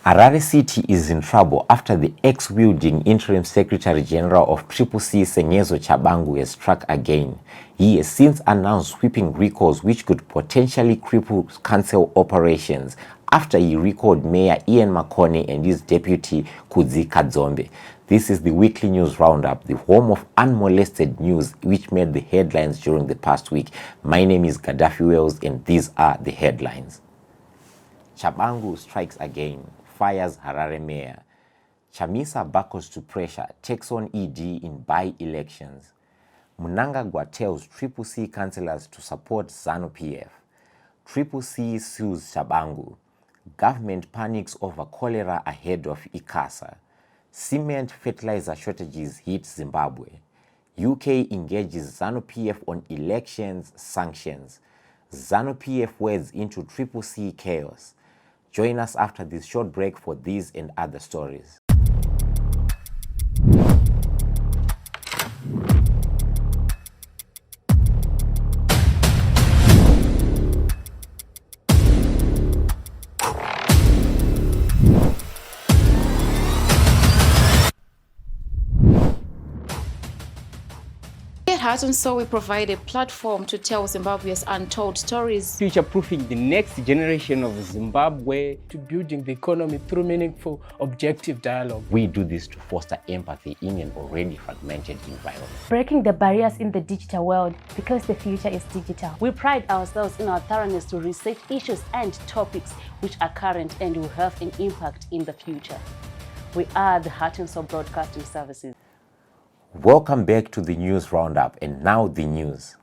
Harare City is in trouble after the ex-wielding Interim Secretary General of CCC Chabangu has struck again. He has since announced sweeping recalls which could potentially cripple council operations after he recalled Mayor Ian Makone and his deputy Kudzi Kadzombe. This is the weekly news roundup, the home of unmolested news which made the headlines during the past week. My name is Gaddafi Wells and these are the headlines. Chabangu strikes again, fires Harare mayor. Chamisa buckles to pressure, takes on ED in by-elections. Mnangagwa tells CCC councillors to support Zanu PF. CCC sues Chabangu. Government panics over cholera ahead of IASA. Cement fertilizer shortages hit Zimbabwe. UK engages Zanu PF on elections sanctions. Zanu PF wades into CCC chaos. Join us after this short break for these and other stories. So we provide a platform to tell Zimbabwe's untold stories. Future-proofing the next generation of Zimbabwe. To building the economy through meaningful, objective dialogue. We do this to foster empathy in an already fragmented environment. Breaking the barriers in the digital world because the future is digital. We pride ourselves in our thoroughness to research issues and topics which are current and will have an impact in the future. We are the Heart and Soul Broadcasting Services. Welcome back to the news roundup, and now the news.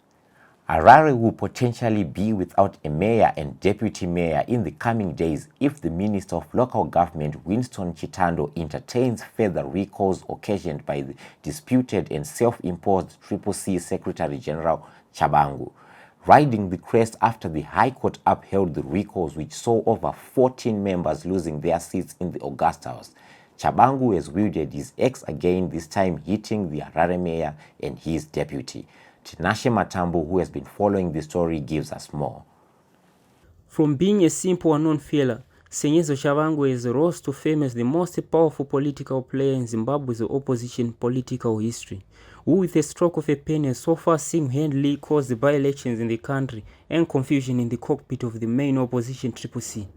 Harare will potentially be without a mayor and deputy mayor in the coming days if the Minister of Local Government, Winston Chitando, entertains further recalls occasioned by the disputed and self-imposed CCC Secretary General Chabangu. Riding the crest after the High Court upheld the recalls which saw over 14 members losing their seats in the August House, Chabangu has wielded his axe again, this time hitting the Harare mayor and his deputy. Tinashe Matambo, who has been following the story, gives us more. From being a simple unknown failure, Chabangu has rose to fame as the most powerful political player in Zimbabwe's opposition political history, who with a stroke of a pen has so far single-handedly caused the by-elections in the country and confusion in the cockpit of the main opposition CCC.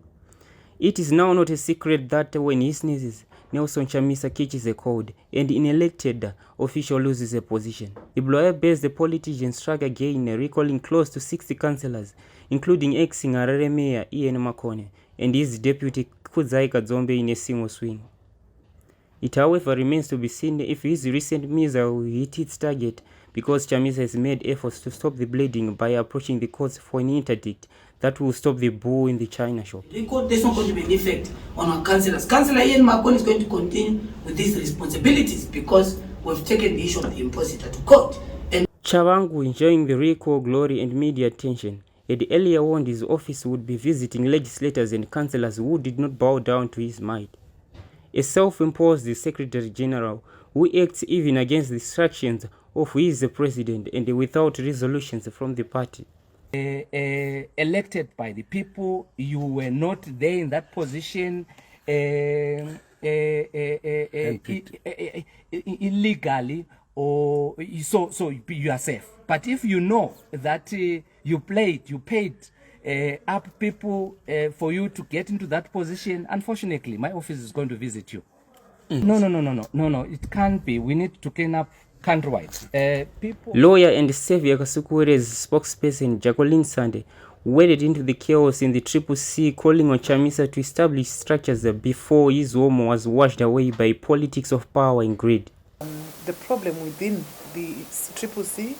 It is now not a secret that when he sneezes, Nelson Chamisa catches a cold and an elected official loses a position. The blower-based politician struck again, recalling close to 60 councillors, including ex-Harare Mayor Ian Makone and his deputy Kudzi Kadzombe in a single swing. It however remains to be seen if his recent measure will hit its target, because Chamisa has made efforts to stop the bleeding by approaching the courts for an interdict that will stop the bull in the China shop. There's not going to be an effect on our councillors. Councillor Ian Makone is going to continue with these responsibilities because we've taken the issue of the impositor to court. And Chabangu, enjoying the recall, glory and media attention, had earlier warned his office would be visiting legislators and councillors who did not bow down to his might. A self-imposed Secretary General who acts even against the instructions of his president and without resolutions from the party. Elected by the people, you were not there in that position illegally, or so you are safe. But if you know that you paid up people for you to get into that position, unfortunately, my office is going to visit you. No, it can't be. We need to clean up countrywide. Lawyer and Xavier Kasukure's spokesperson Jacqueline Sande waded into the chaos in the CCC, calling on Chamisa to establish structures before his home was washed away by politics of power and greed. The problem within the CCC,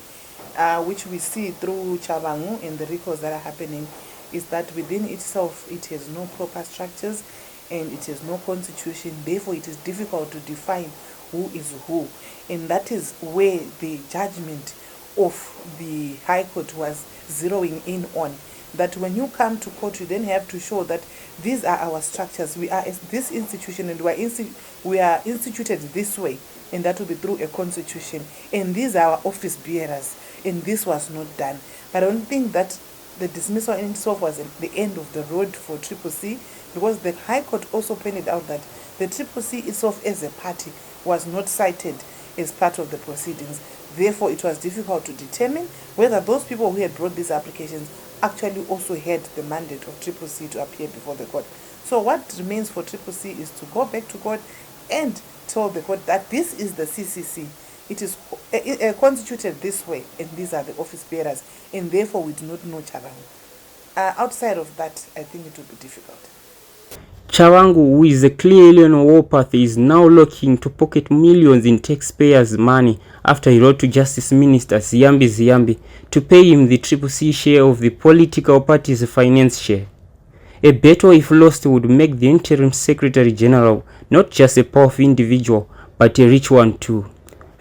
which we see through Chabangu and the recalls that are happening, is that within itself it has no proper structures and it has no constitution. Therefore, it is difficult to define who is who, and that is where the judgment of the High Court was zeroing in on. That when you come to court, you then have to show that these are our structures. We are this institution, and we are instituted this way, and that will be through a constitution. And these are our office bearers, and this was not done. But I don't think that the dismissal in itself was the end of the road for CCC, because the High Court also pointed out that the CCC itself as a party was not cited as part of the proceedings. Therefore, it was difficult to determine whether those people who had brought these applications actually also had the mandate of CCC to appear before the court. So what remains for CCC is to go back to court and tell the court that this is the CCC. It is constituted this way, and these are the office bearers, and therefore we do not know Chabangu. Outside of that, I think it will be difficult. Chabangu, who is a clear alien warpath, is now looking to pocket millions in taxpayers' money after he wrote to Justice Minister Ziyambi to pay him the CCC share of the political party's finance share. A battle, if lost, would make the interim Secretary General not just a powerful individual, but a rich one too.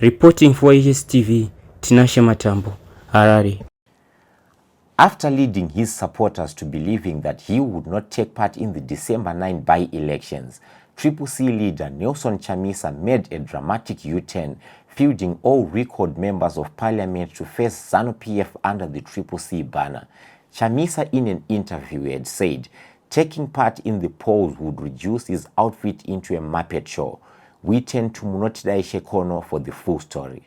Reporting for HSTV, Tinashe Matambo, Harare. After leading his supporters to believing that he would not take part in the December 9 by-elections, CCC leader Nelson Chamisa made a dramatic U-turn, fielding all recalled members of parliament to face Zanu PF under the CCC banner. Chamisa, in an interview, had said taking part in the polls would reduce his outfit into a Muppet show. We turn to Munotidai Shekono for the full story.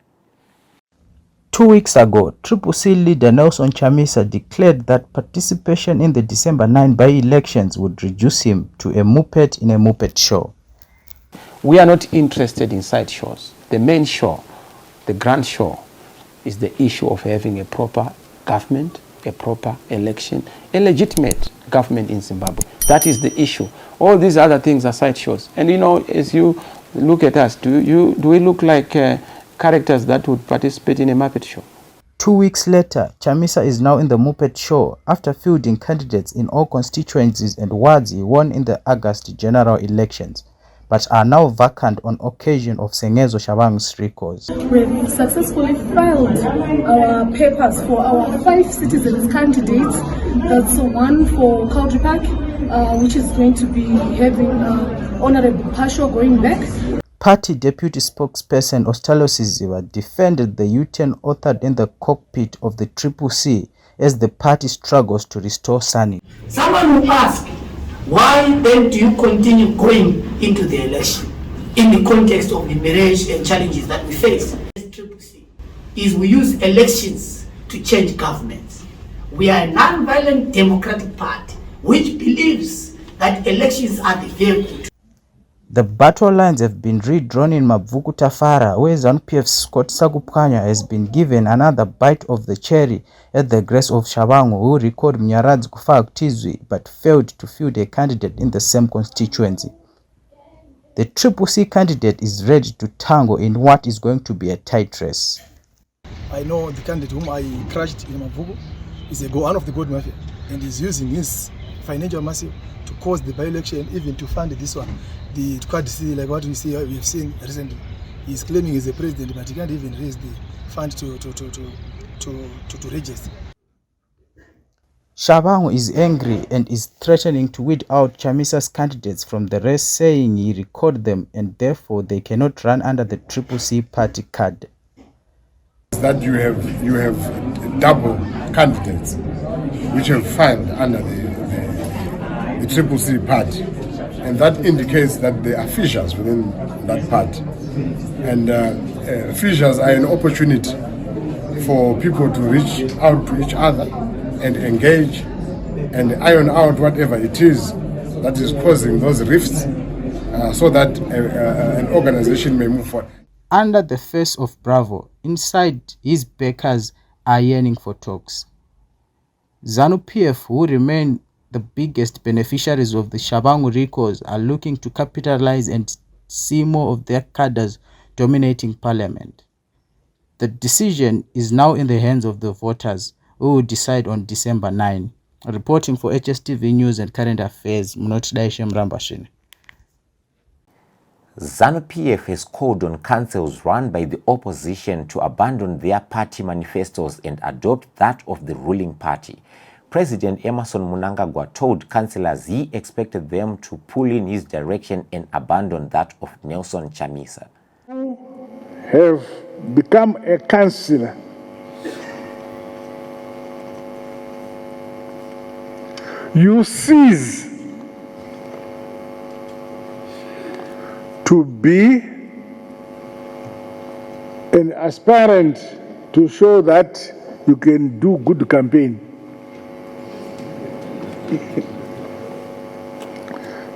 2 weeks ago, CCC leader Nelson Chamisa declared that participation in the December 9 by-elections would reduce him to a Muppet in a Muppet show. We are not interested in side shows. The main show, the grand show, is the issue of having a proper government, a proper election, a legitimate government in Zimbabwe. That is the issue. All these other things are side shows. And you know, as you look at us, do we look like characters that would participate in a Muppet show? 2 weeks later, Chamisa is now in the Muppet show after fielding candidates in all constituencies and wards he won in the August general elections, but are now vacant on occasion of Sengezo Chabangu's recalls. We successfully filed our papers for our 5 citizens candidates. That's one for Country Park, which is going to be having Honorable Pasho going back. Party deputy spokesperson HStvZim defended the U-turn authored in the cockpit of the CCC as the party struggles to restore sanity. Someone will ask, why then do you continue going into the election in the context of the mirage and challenges that we face? The CCC is we use elections to change governments. We are a non-violent democratic party which believes that elections are the vehicle. The battle lines have been redrawn in Mabvuku Tafara, where Zanu PF's Scot has been given another bite of the cherry at the grace of Chabangu, who recalled Mnyarad's Kufa Tizwi but failed to field a candidate in the same constituency. The CCC candidate is ready to tango in what is going to be a tight race. I know the candidate whom I crushed in Mabvuku is one of the gold mafia, and is using his financial massive to cause the by-election, even to fund this one. The Quad-C, like what we have seen recently, he's claiming he's a president, but he can't even raise the fund to register. Chabangu is angry and is threatening to weed out Chamisa's candidates from the race, saying he recalled them and therefore they cannot run under the CCC party card. That you have double candidates which have filed under the CCC party. And that indicates that there are fissures within that party. And fissures are an opportunity for people to reach out to each other and engage and iron out whatever it is that is causing those rifts so that an organization may move forward. Under the face of Bravo, inside his backers are yearning for talks. Zanu PF, who remain the biggest beneficiaries of the Chabangu recalls, are looking to capitalize and see more of their cadres dominating parliament. The decision is now in the hands of the voters, who will decide on December 9. Reporting for HSTV News and Current Affairs, Munotidai Mrambashini. Zanu PF has called on councils run by the opposition to abandon their party manifestos and adopt that of the ruling party. President Emmerson Mnangagwa told councillors he expected them to pull in his direction and abandon that of Nelson Chamisa. Have become a councillor you cease to be an aspirant to show that you can do good campaign.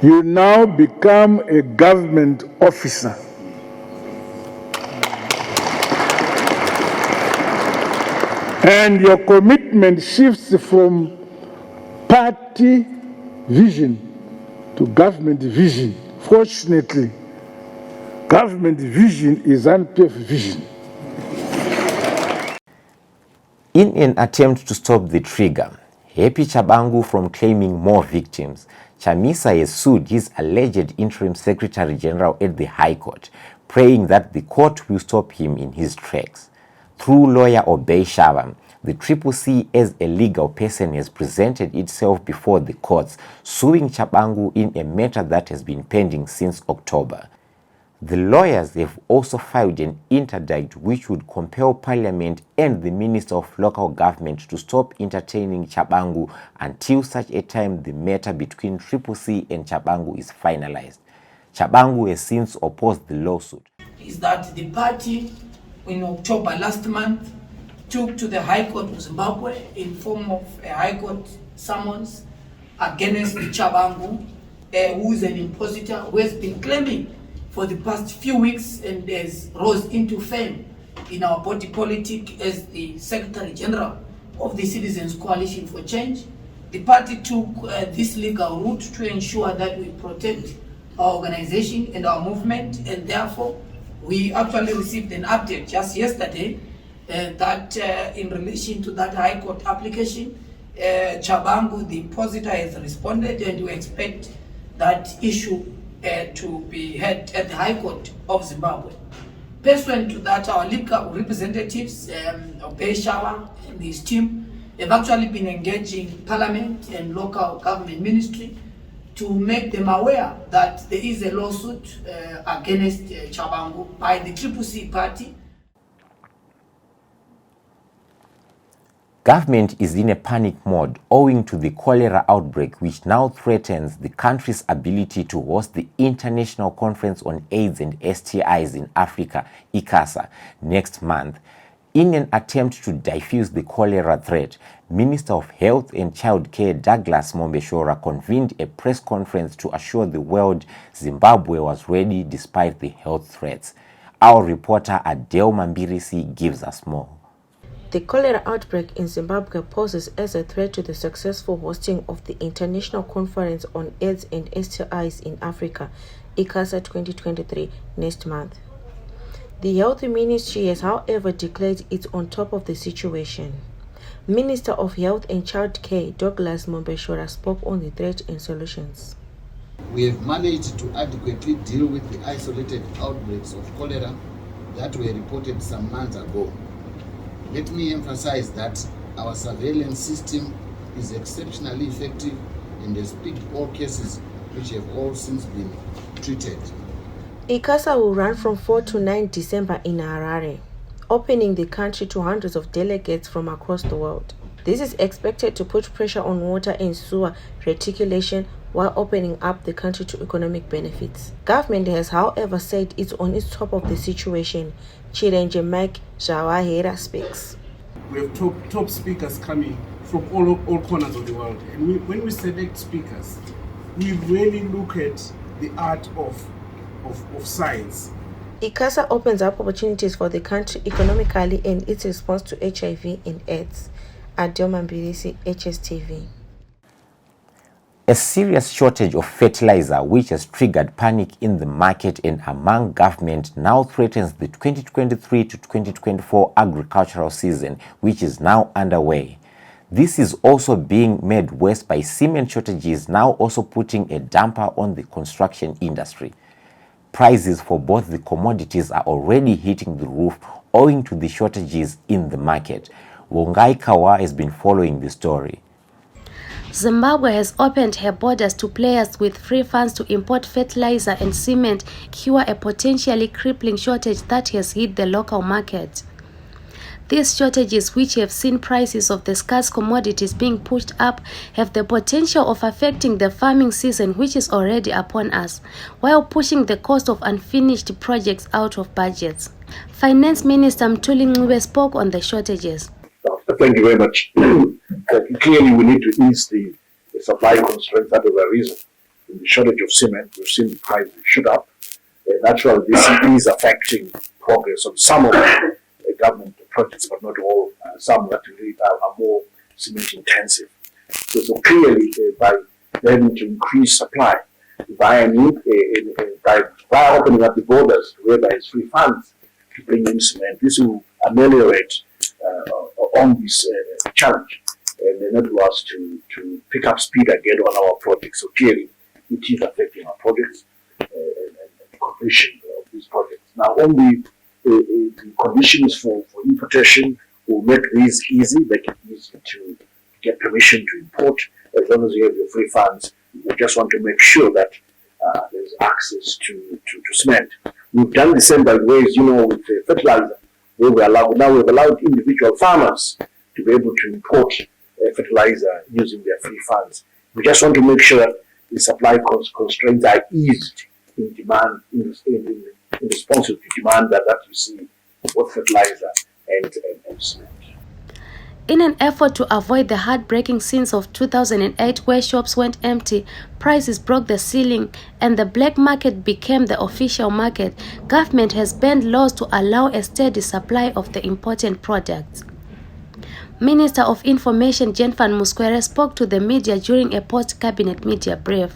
You now become a government officer. And your commitment shifts from party vision to government vision. Fortunately, government vision is Zanu PF vision. In an attempt to stop the trigger, Happy Chabangu from claiming more victims, Chamisa has sued his alleged interim Secretary General at the High Court, praying that the court will stop him in his tracks. Through lawyer Shaba, the CCC as a legal person has presented itself before the courts, suing Chabangu in a matter that has been pending since October. The lawyers have also filed an interdict which would compel Parliament and the Minister of Local Government to stop entertaining Chabangu until such a time the matter between CCC and Chabangu is finalized. Chabangu has since opposed the lawsuit. Is that the party in October last month took to the High Court of Zimbabwe in form of a High Court summons against Chabangu, who is an impositor who has been claiming for the past few weeks and has rose into fame in our body politic as the Secretary General of the Citizens Coalition for Change. The party took this legal route to ensure that we protect our organization and our movement, and therefore we actually received an update just yesterday that in relation to that High Court application, Chabangu, the impositor, has responded, and we expect that issue to be heard at the High Court of Zimbabwe. Pursuant to that, our legal representatives, Shaba and his team, have actually been engaging Parliament and local government ministry to make them aware that there is a lawsuit against Chabangu by the CCC party. Government is in a panic mode owing to the cholera outbreak which now threatens the country's ability to host the International Conference on AIDS and STIs in Africa, IASA, next month. In an attempt to diffuse the cholera threat, Minister of Health and Childcare Douglas Mombeshora convened a press conference to assure the world Zimbabwe was ready despite the health threats. Our reporter Adele Mambirisi gives us more. The cholera outbreak in Zimbabwe poses as a threat to the successful hosting of the International Conference on AIDS and STIs in Africa, IASA 2023, next month. The Health Ministry has, however, declared it's on top of the situation. Minister of Health and Childcare Douglas Mombeshora spoke on the threat and solutions. We have managed to adequately deal with the isolated outbreaks of cholera that were reported some months ago. Let me emphasize that our surveillance system is exceptionally effective and has picked all cases which have all since been treated. IASA will run from 4 to 9 December in Harare, opening the country to hundreds of delegates from across the world. This is expected to put pressure on water and sewer reticulation while opening up the country to economic benefits. Government has, however, said it's on its top of the situation. Chirenje Mike Jawahera speaks. We have top speakers coming from all corners of the world. And when we select speakers, we really look at the art of science. IASA opens up opportunities for the country economically and its response to HIV and AIDS. Adele Mambirisi, HSTV. A serious shortage of fertilizer which has triggered panic in the market and among government now threatens the 2023 to 2024 agricultural season, which is now underway. This is also being made worse by cement shortages, now also putting a damper on the construction industry. Prices for both the commodities are already hitting the roof owing to the shortages in the market. Wongai Kawa has been following the story. Zimbabwe has opened her borders to players with free funds to import fertilizer and cement, cure a potentially crippling shortage that has hit the local market. These shortages, which have seen prices of the scarce commodities being pushed up, have the potential of affecting the farming season, which is already upon us, while pushing the cost of unfinished projects out of budgets. Finance Minister Mthuli spoke on the shortages. Thank you very much. Clearly, we need to ease the supply constraints that have arisen. In the shortage of cement, we've seen the price shoot up. Naturally, this is affecting progress on some of the government projects, but not all. Some that really are more cement intensive. So clearly, by having to increase supply via by opening up the borders where there is free funds to bring in cement, this will ameliorate on this challenge and enable us to pick up speed again on our projects. So clearly, it is affecting our projects and the completion of these projects. Now, on the conditions for importation will make these easy, make it easy to get permission to import. As long as you have your free funds, we just want to make sure that there's access to cement. We've done the same by ways, with fertilizer, where we've allowed individual farmers to be able to import fertilizer using their free funds. We just want to make sure that the supply constraints are eased in demand, in response to demand that we see both fertilizer and cement. In an effort to avoid the heartbreaking scenes of 2008 where shops went empty, prices broke the ceiling, and the black market became the official market, government has banned laws to allow a steady supply of the important products. Minister of Information Jenfan Muskwere spoke to the media during a post-cabinet media brief.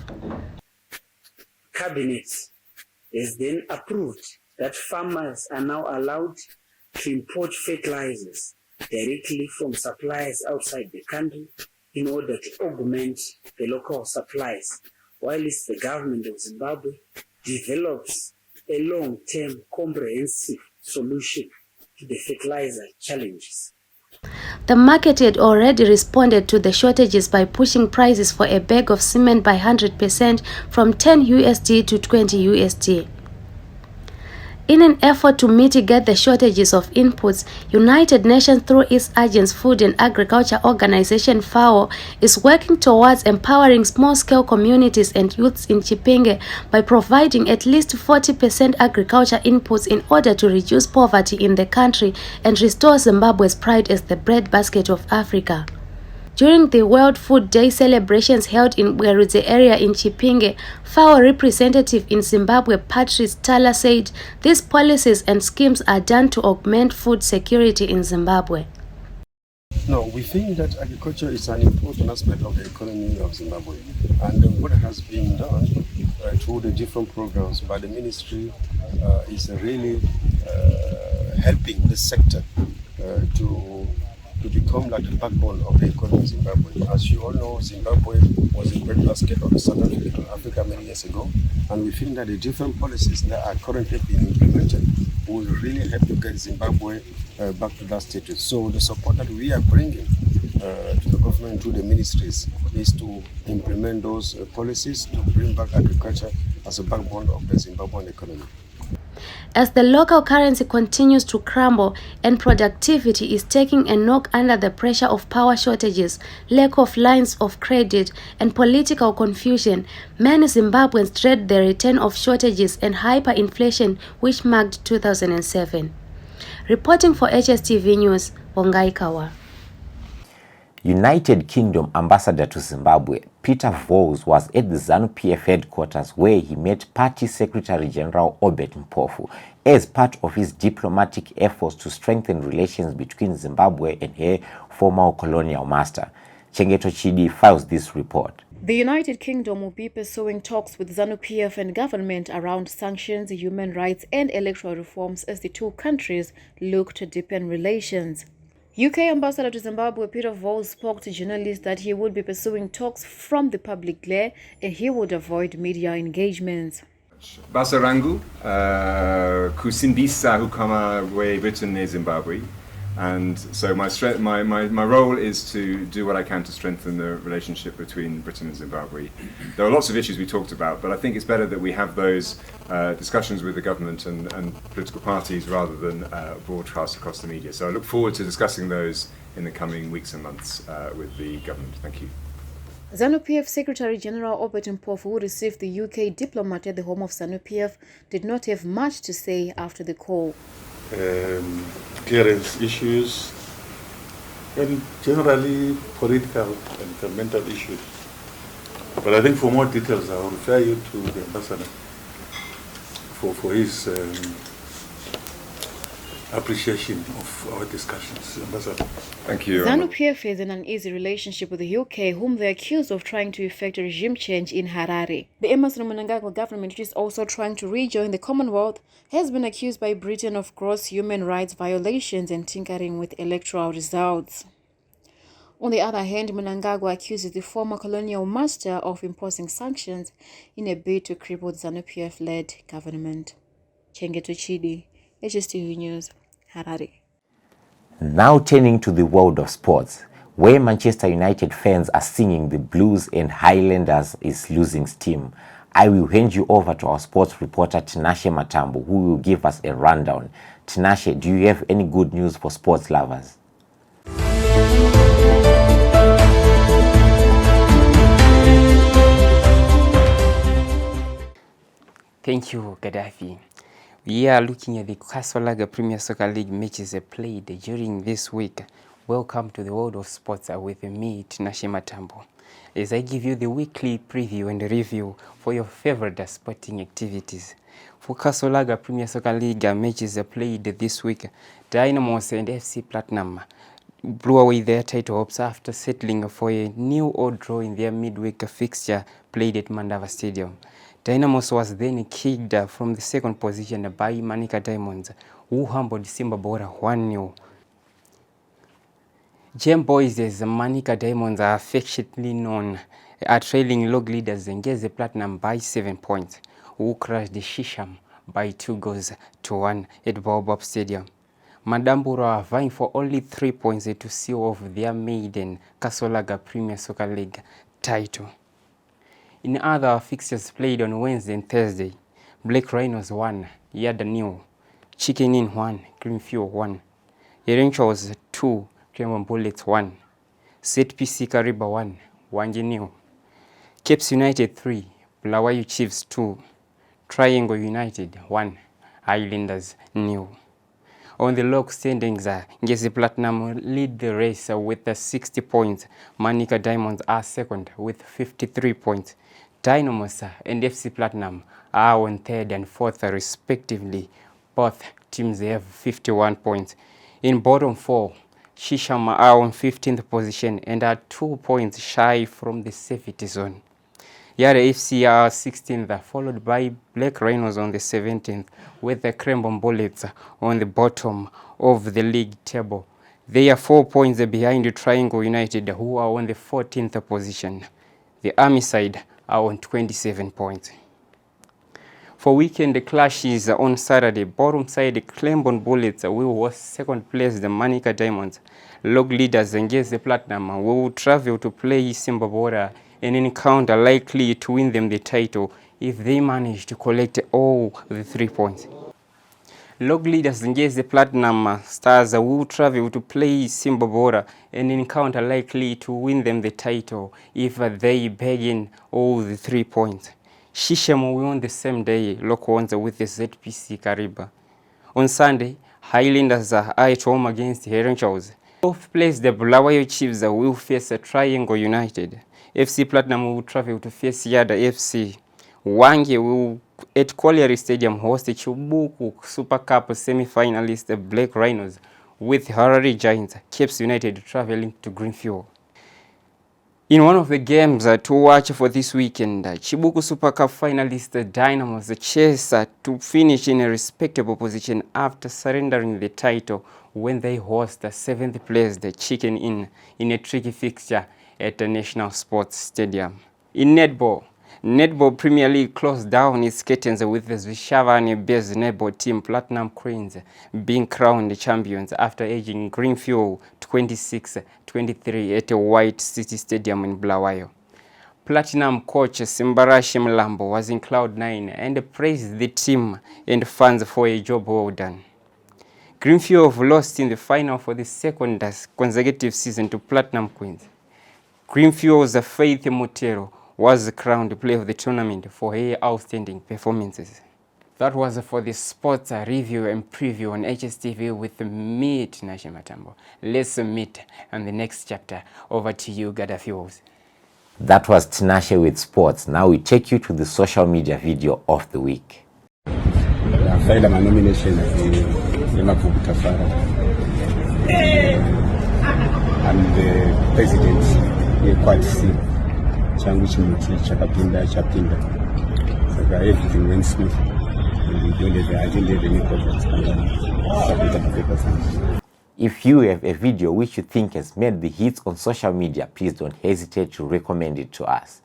Cabinet has then approved that farmers are now allowed to import fertilizers directly from suppliers outside the country in order to augment the local supplies, whilst the government of Zimbabwe develops a long-term comprehensive solution to the fertilizer challenges. The market had already responded to the shortages by pushing prices for a bag of cement by 100% from 10 USD to 20 USD. In an effort to mitigate the shortages of inputs, United Nations through its Agents Food and Agriculture Organization FAO is working towards empowering small-scale communities and youths in Chipinge by providing at least 40% agriculture inputs in order to reduce poverty in the country and restore Zimbabwe's pride as the breadbasket of Africa. During the World Food Day celebrations held in Bweruze area in Chipinge, FAO representative in Zimbabwe Patrice Tala said these policies and schemes are done to augment food security in Zimbabwe. No, we think that agriculture is an important aspect of the economy of Zimbabwe, and what has been done through the different programs by the ministry is really helping this sector to become like the backbone of the economy of Zimbabwe. As you all know, Zimbabwe was a breadbasket of the South Africa many years ago, and we think that the different policies that are currently being implemented will really help to get Zimbabwe back to that status. So the support that we are bringing to the government, to the ministries, is to implement those policies to bring back agriculture as a backbone of the Zimbabwean economy. As the local currency continues to crumble and productivity is taking a knock under the pressure of power shortages, lack of lines of credit, and political confusion, many Zimbabweans dread the return of shortages and hyperinflation which marked 2007. Reporting for HSTV News, Bongai Kawa. United Kingdom Ambassador to Zimbabwe, Peter Vos, was at the Zanu PF headquarters where he met Party Secretary General Obert Mpofu as part of his diplomatic efforts to strengthen relations between Zimbabwe and her former colonial master. Chengeto Chidi files this report. The United Kingdom will be pursuing talks with Zanu PF and government around sanctions, human rights and electoral reforms as the two countries look to deepen relations. UK Ambassador to Zimbabwe Peter Vos spoke to journalists that he would be pursuing talks from the public glare and he would avoid media engagements. Basa rangu kusimbisa hukama we vetu neZimbabwe And so my role is to do what I can to strengthen the relationship between Britain and Zimbabwe. There are lots of issues we talked about, but I think it's better that we have those discussions with the government and political parties rather than broadcast across the media. So I look forward to discussing those in the coming weeks and months with the government. Thank you. Zanu PF Secretary General Mabvuku, who received the UK diplomat at the home of Zanu PF, did not have much to say after the call. Clearance issues and generally political and governmental issues. But I think for more details I will refer you to the ambassador for his appreciation of our discussions. Ambassador. Thank you. Zanu PF has an uneasy relationship with the UK, whom they accuse of trying to effect a regime change in Harare. The Emerson Mnangagwa government, which is also trying to rejoin the Commonwealth, has been accused by Britain of gross human rights violations and tinkering with electoral results. On the other hand, Mnangagwa accuses the former colonial master of imposing sanctions in a bid to cripple the Zanu PF-led government. Chengeto Chidi, HSTV News, Harare. Now turning to the world of sports, where Manchester United fans are singing the blues and Highlanders is losing steam. I will hand you over to our sports reporter Tinashe Matambo, who will give us a rundown. Tinashe, do you have any good news for sports lovers? Thank you, Gaddafi. We are looking at the Kasolaga Premier Soccer League matches played during this week. Welcome to the world of sports with me, Tinashe Matambo, as I give you the weekly preview and review for your favorite sporting activities. For Kasolaga Premier Soccer League matches played this week, Dynamos and FC Platinum blew away their title hopes after settling for a new odd draw in their midweek fixture played at Mandava Stadium. Dynamos was then kicked from the second position by Manica Diamonds, who humbled Simba Bora 1-0. Gem Boys, as Manica Diamonds are affectionately known, are trailing log leaders Ngeze Platinum by 7 points, who crushed the Shisham by 2-1 at Baobab Stadium. Madambura are vying for only 3 points to seal off their maiden Kasolaga Premier Soccer League title. In other fixtures played on Wednesday and Thursday, Black Rhinos 1, Yada New, Chicken Inn 1, Greenfield 1, Erenchos 2, Clement Bullets 1, ZPC Kariba 1, Wanji New, Capes United 3, Bulawayo Chiefs 2, Triangle United 1, Highlanders New. On the log standings, Ngezi Platinum lead the race with 60 points. Manica Diamonds are second with 53 points. Dynamos and FC Platinum are on third and fourth respectively. Both teams have 51 points. In bottom four, Shisham are on 15th position and are 2 points shy from the safety zone. Yara FC are 16th, followed by Black Rhinos on the 17th, with the Crembon Bullets on the bottom of the league table. They are 4 points behind the Triangle United, who are on the 14th position. The Army side are on 27 points. For weekend clashes on Saturday, bottom side Crembon Bullets will host second place the Manica Diamonds. Log leaders Ngeze Platinum will travel to play Simba Bora, an encounter likely to win them the title if they manage to collect all the 3 points. Log leaders Ngeze Platinum Stars will travel to play Simba Bora, an encounter likely to win them the title if they bag in all the 3 points. Shisham will on the same day lock ones with the ZPC Kariba. On Sunday, Highlanders are at home against Herenchaus. Fourth place, the Bulawayo Chiefs will face Triangle United. FC Platinum will travel to face Yada FC. Wange will at Colliery Stadium host the Tshabangu Super Cup semi-finalist Black Rhinos, with Harare Giants, Capes United traveling to Greenfield. In one of the games to watch for this weekend, Tshabangu Super Cup finalist Dynamos chase to finish in a respectable position after surrendering the title when they host the 7th place, the Chicken Inn, in a tricky fixture at the National Sports Stadium. In netball, Netball Premier League closed down its curtains with the Tshabangu-based netball team Platinum Queens being crowned champions after edging Greenfield 26-23 at a White City Stadium in Bulawayo. Platinum coach Simbarashi Mlambo was in cloud nine and praised the team and fans for a job well done. Greenfield lost in the final for the second consecutive season to Platinum Queens. Greenfield's Faith Motero was crowned player of the tournament for her outstanding performances. That was for the sports review and preview on HSTV with me, Tinashe Matambo. Let's meet on the next chapter. Over to you, Gaddafi. That was Tinashe with sports. Now we take you to the social media video of the week. I filed my nomination as the Mabvuku I'm the president of Quad C. Chapinda. So everything went smooth. We don't have, I didn't have any problems. If you have a video which you think has made the hits on social media, please don't hesitate to recommend it to us.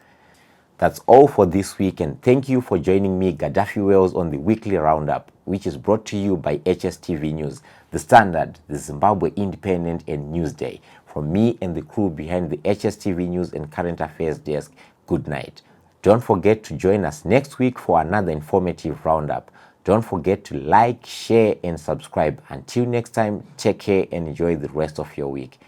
That's all for this week, and thank you for joining me, Gaddafi Wells, on the weekly roundup, which is brought to you by HSTV News, The Standard, The Zimbabwe Independent, and Newsday. From me and the crew behind the HSTV News and Current Affairs desk, good night. Don't forget to join us next week for another informative roundup. Don't forget to like, share, and subscribe. Until next time, take care and enjoy the rest of your week.